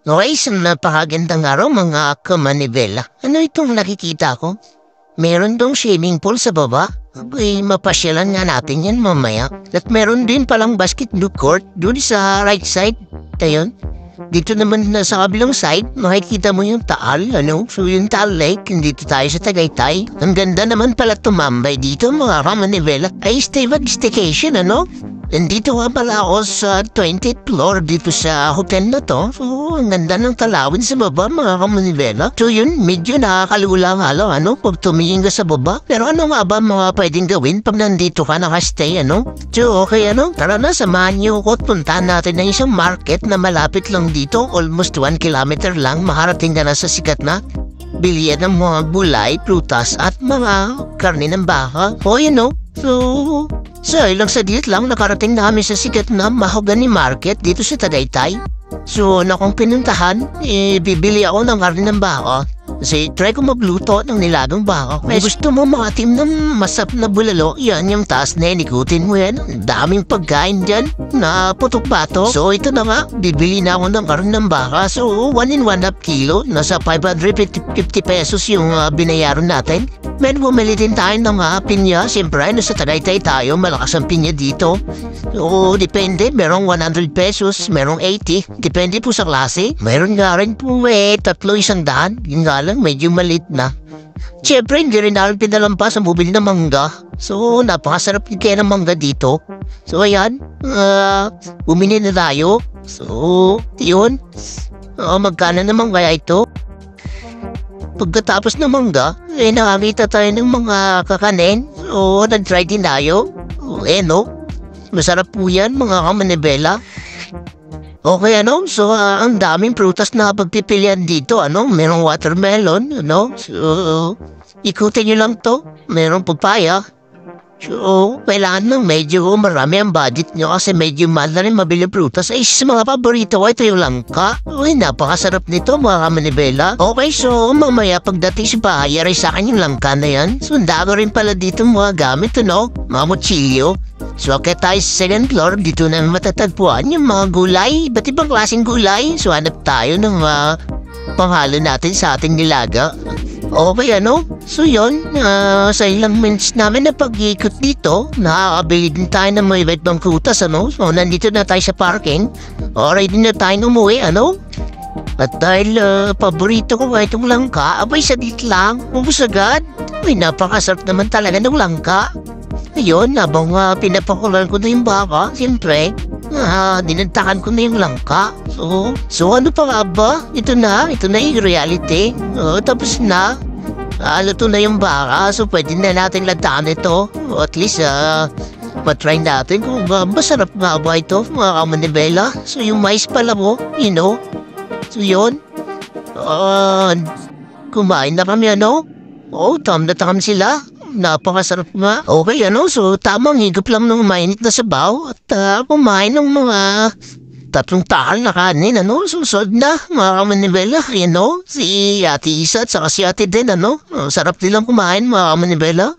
Okay, isang napakagandang araw mga kamanibela. Ano itong nakikita ko? Meron dong swimming pool sa baba. Ay, mapasyalan nga natin yan mamaya. At meron din palang basketball court dun sa right side. Ayun. Dito naman na sa kabilang side, makikita mo yung Taal, So yung Taal Lake, dito tayo sa Tagaytay. Ang ganda naman pala tumambay dito mga kamanibela. Ay, stay staycation, Nandito nga pala ako sa 20th floor dito sa hotel na to. So, ang ganda ng talawin sa baba, mga kamanibela. So yun, medyo nakakalula nga lang, pag tumingin ka sa baba. Pero ano nga ba mga pwedeng gawin pag nandito ka nakastay, So, okay, tara na, samahan niyo ako at puntahan natin na isang market na malapit lang dito. Almost 1 kilometer lang, makarating ka na sa sikat na bilihan ng mga gulay, prutas at mga karne ng baka. O, So, ilang saglit lang nakarating namin sa sikat na Mahogany Market dito sa Tagaytay. So, kung pinuntahan, bibili ako ng karne ng baka. Kasi try ko magluto ng nilagang baka. Kung gusto mo makatim ng masap na bulalo, yan yung taas na ikutin mo yan. Daming pagkain dyan na putok-batok. So, ito na nga, bibili na ako ng karne ng baka. So, 1 in 1/2 kilo, nasa 550 pesos yung binayaran natin. Men, bumili din tayo ng pinya. Siyempre, sa Tagaytay tayo, malakas ang pinya dito. So, depende. Merong 100 pesos, merong 80. Depende po sa klase. Meron nga rin po 300. Yun nga lang, medyo malit na. Siyempre, hindi rin namin pinalampas ang bumili ng mangga. So, napakasarap din kaya ng mangga dito. So, ayan. Bumili na tayo. So, yun. Magkano naman kaya ito? Pagkatapos ng mangga, nakakita tayo ng mga kakanin. O, nag-try din tayo. Masarap po yan, mga kamanibela. Okay, So, ang daming prutas na pagpipilian dito, Merong watermelon, So, ikutin nyo lang to. Merong papaya. So, kailangan ng medyo marami ang budget nyo kasi medyo mahal na rin mabili prutas. Ay, sa mga paborito ko, ito yung langka. Uy, napakasarap nito mga kamanibela. Okay, so mamaya pagdating sa bahay, aray sa akin yung langka na yan. So, ang dami rin pala dito mga gamit, mga mutsilyo. So, kaya tayo sa second floor, dito na matatagpuan yung mga gulay. Iba't ibang klaseng gulay. So, hanap tayo ng panghalo natin sa ating nilaga. Okay, So, yun, sa ilang minutes namin na pag-iikot dito, nakakabili din tayo ng mga iba't ibang prutas, So, nandito na tayo sa parking. Alright din na tayo umuwi, At dahil paborito ko nga itong langka, abay saglit lang, ubus agad. Uy, napakasarap naman talaga ng langka. Ayun, habang pinapakulan ko na yung baka, siyempre, dinantakan ko na yung langka. So ano pa nga ba? Ito na yung reality. Tapos na, luto na yung baka, so pwede na natin lantaan ito. At least, matry natin kung masarap nga ba ito, mga kamanibela. So yung mais pala mo, So yun, kumain na kami, tam na tam sila. Napakasarap nga. Okay, So tamang higop lang ng mainit na sabaw at kumain ng mga 3 tahal na kanin, Susod na, mga kamanibela, Si Ate Isa at saka si Ate din, Sarap nilang kumain, mga kamanibela.